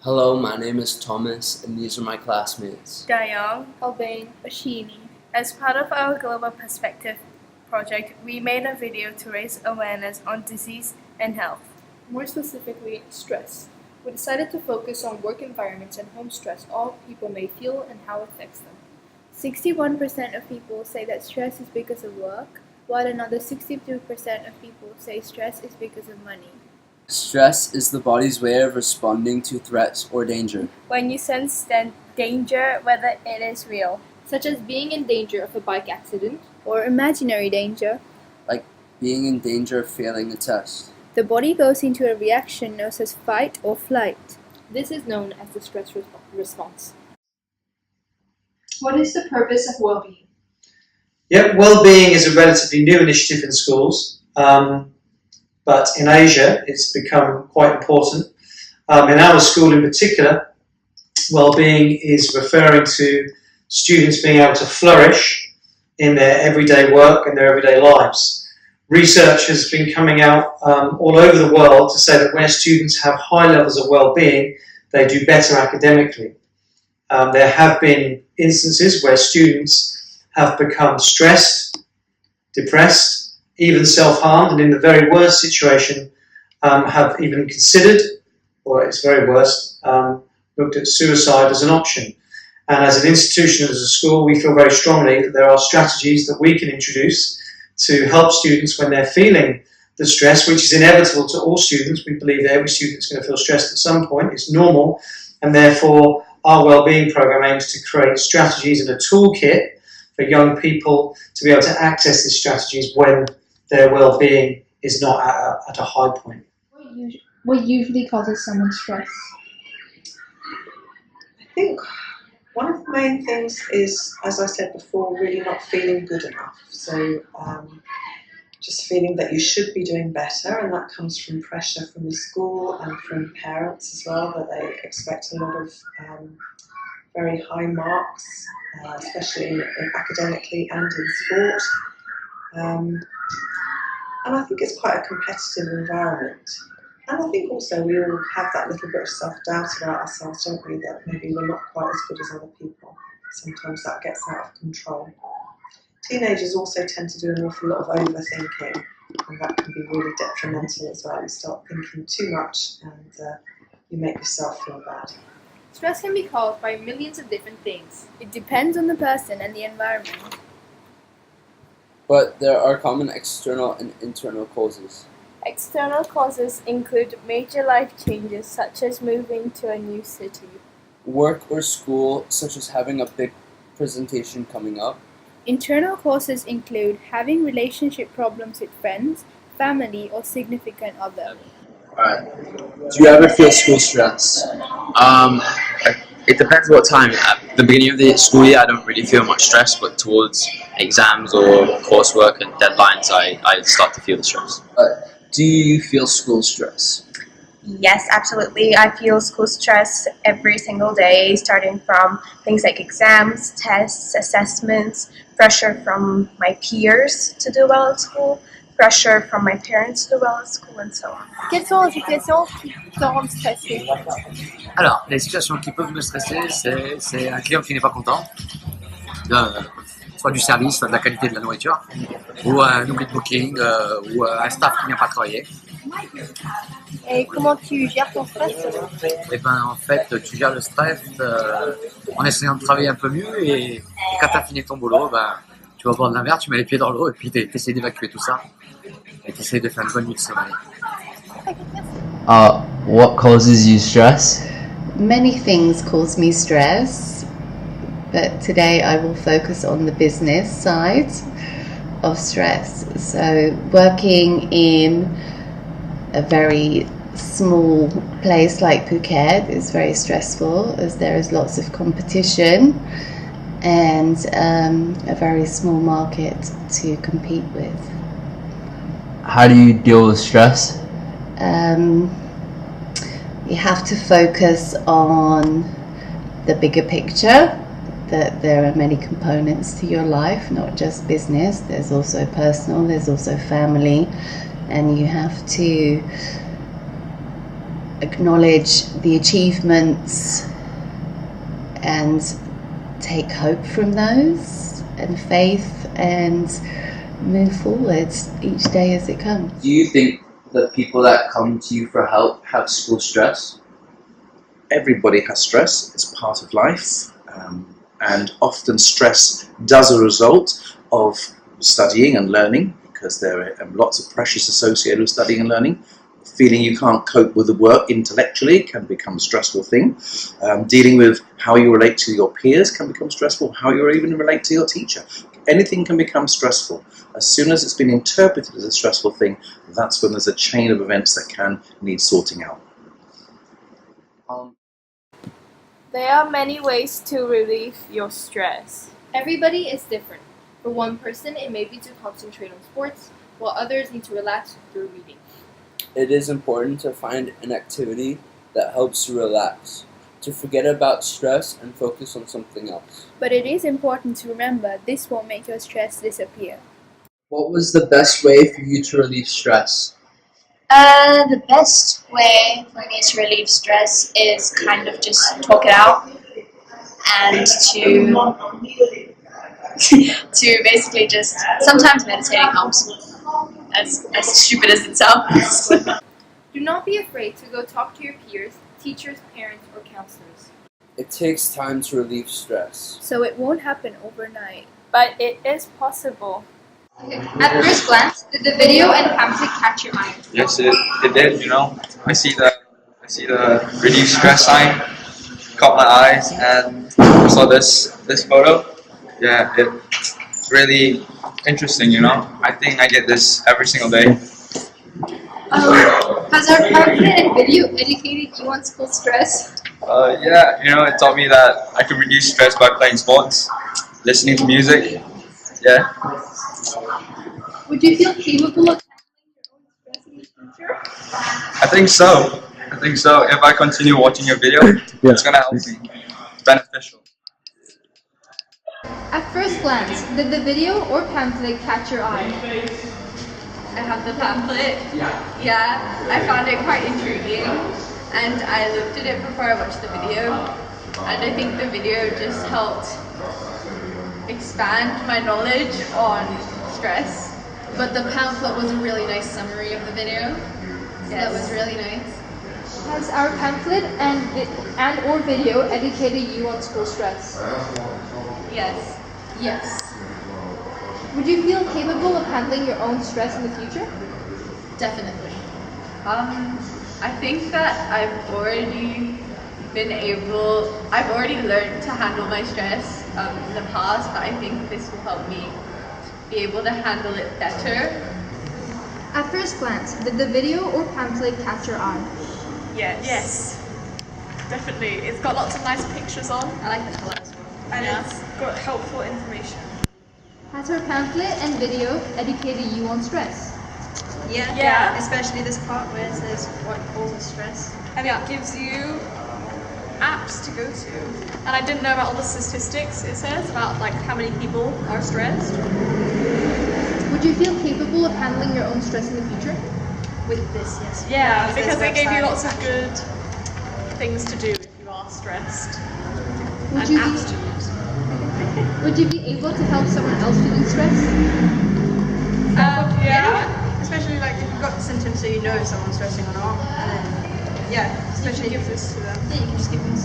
Hello, my name is Thomas, and these are my classmates. Dayang, Albane, Ashini. as part of our Global Perspective project, we made a video to raise awareness on disease and health. More specifically, stress. We decided to focus on work environments and home stress all people may feel and how it affects them. 61% of people say that stress is because of work, while another 62% of people say stress is because of money. Stress is the body's way of responding to threats or danger. When you sense danger, whether it is real, Such as being in danger of a bike accident, Or imaginary danger, Like being in danger of failing a test. the body goes into a reaction known as fight or flight. this is known as the stress response. What is the purpose of well-being? Yeah, well-being is a relatively new initiative in schools, but in Asia it's become quite important. In our school in particular, well-being is referring to students being able to flourish in their everyday work and their everyday lives. Research has been coming out all over the world to say that where students have high levels of well-being, they do better academically. There have been instances where students have become stressed, depressed, even self-harmed, and in the very worst situation have even considered, or at its very worst, looked at suicide as an option. And as an institution, as a school, we feel very strongly that there are strategies that we can introduce to help students when they're feeling the stress, which is inevitable to all students. We believe that every student is going to feel stressed at some point. It's normal, and therefore our wellbeing program aims to create strategies and a toolkit for young people to be able to access these strategies when their well-being is not at a high point. What usually causes someone stress? I think one of the main things is, as I said before, really not feeling good enough. So just feeling that you should be doing better, and that comes from pressure from the school and from parents as well, that they expect a lot of very high marks, especially in academically and in sport. And I think it's quite a competitive environment. And I think also we all have that little bit of self-doubt about ourselves, don't we, that maybe we're not quite as good as other people. Sometimes that gets out of control. Teenagers also tend to do an awful lot of overthinking, and that can be really detrimental as well. You start thinking too much and you make yourself feel bad. Stress can be caused by millions of different things. It depends on the person and the environment. But there are common external and internal causes. external causes include major life changes such as moving to a new city. Work or school, such as having a big presentation coming up. Internal causes include having relationship problems with friends, family, or significant other. Alright. Do you ever feel school stress? It depends what time. At the beginning of the school year, I don't really feel much stress, but towards exams or coursework and deadlines, I start to feel the stress. Do you feel school stress? Yes, absolutely. I feel school stress every single day, starting from things like exams, tests, assessments, pressure from my peers to do well at school, pressure from my parents to do well at school, and so on. Quelles sont les situations qui te rendent stressé? Alors, les situations qui peuvent me stresser, c'est un client qui n'est pas content, soit du service, soit de la qualité de la nourriture, ou un oubli de booking, ou un staff qui ne vient pas travailler. Et comment tu gères ton stress? Et ben en fait, tu gères le stress en essayant de travailler un peu mieux, et quand tu as fini ton boulot, ben, tu vas boire de la mer, tu mets les pieds dans l'eau, et puis tu essaies d'évacuer tout ça, et tu essaies de faire une bonne nuit de sommeil. What causes you stress? Many things cause me stress, but today I will focus on the business side of stress. So working in a very small place like Phuket is very stressful, as there is lots of competition and a very small market to compete with. How do you deal with stress? You have to focus on the bigger picture, that there are many components to your life, not just business. There's also personal, there's also family, and you have to acknowledge the achievements and take hope from those and faith and move forward each day as it comes. Do you think that people that come to you for help have school stress? Everybody has stress, it's part of life, and often stress does a result of studying and learning, because there are lots of pressures associated with studying and learning. Feeling you can't cope with the work intellectually can become a stressful thing. Dealing with how you relate to your peers can become stressful, how you even relate to your teacher. Anything can become stressful. As soon as it's been interpreted as a stressful thing, that's when there's a chain of events that can need sorting out. There are many ways to relieve your stress. Everybody is different. For one person, it may be to concentrate on sports, while others need to relax through reading. It is important to find an activity that helps you relax, to forget about stress and focus on something else. But it is important to remember this won't make your stress disappear. What was the best way for you to relieve stress? The best way for me to relieve stress is kind of just talk it out and to basically just, sometimes meditating helps, as stupid as it sounds. Do not be afraid to go talk to your peers, teachers, parents, or counselors. It takes time to relieve stress. So it won't happen overnight. But it is possible. At first glance, did the video and pamphlet catch your eye? Yes, it did. You know, I see the reduce stress sign, caught my eyes, and I saw this photo. Yeah, it's really interesting. You know, I think I get this every single day. Has our pamphlet and video educated you on school stress? Yeah, you know, it taught me that I can reduce stress by playing sports, listening to music. Yeah. Would you feel capable of handling your own stress in the future? I think so. If I continue watching your video, it's gonna help me. It's beneficial. At first glance, did the video or pamphlet catch your eye? I have the pamphlet. Yeah, I found it quite intriguing, and I looked at it before I watched the video, and I think the video just helped expand my knowledge on stress. But the pamphlet was a really nice summary of the video. Yes. That was really nice. Has our pamphlet and or video educated you on school stress? Yes. Yes. Would you feel capable of handling your own stress in the future? Definitely. I think that I've already learned to handle my stress in the past, but I think this will help me be able to handle it better. At first glance, did the video or pamphlet catch your eye? Yes. Definitely. It's got lots of nice pictures on. I like the colour as well. And it's got helpful information. Has our pamphlet and video educated you on stress? Yeah. Especially this part where it says what causes stress. And it gives you apps to go to. And I didn't know about all the statistics it says about like how many people are stressed. Would you feel capable of handling your own stress in the future? With this, yes. Yeah, because they gave you lots of good things to do if you are stressed. Would and you apps to use. Would you be able to help someone else reduce stress? Yeah. Especially like if you've got symptoms so you know if someone's stressing or not. And then, yeah, especially give this to them. Yeah, you can just give them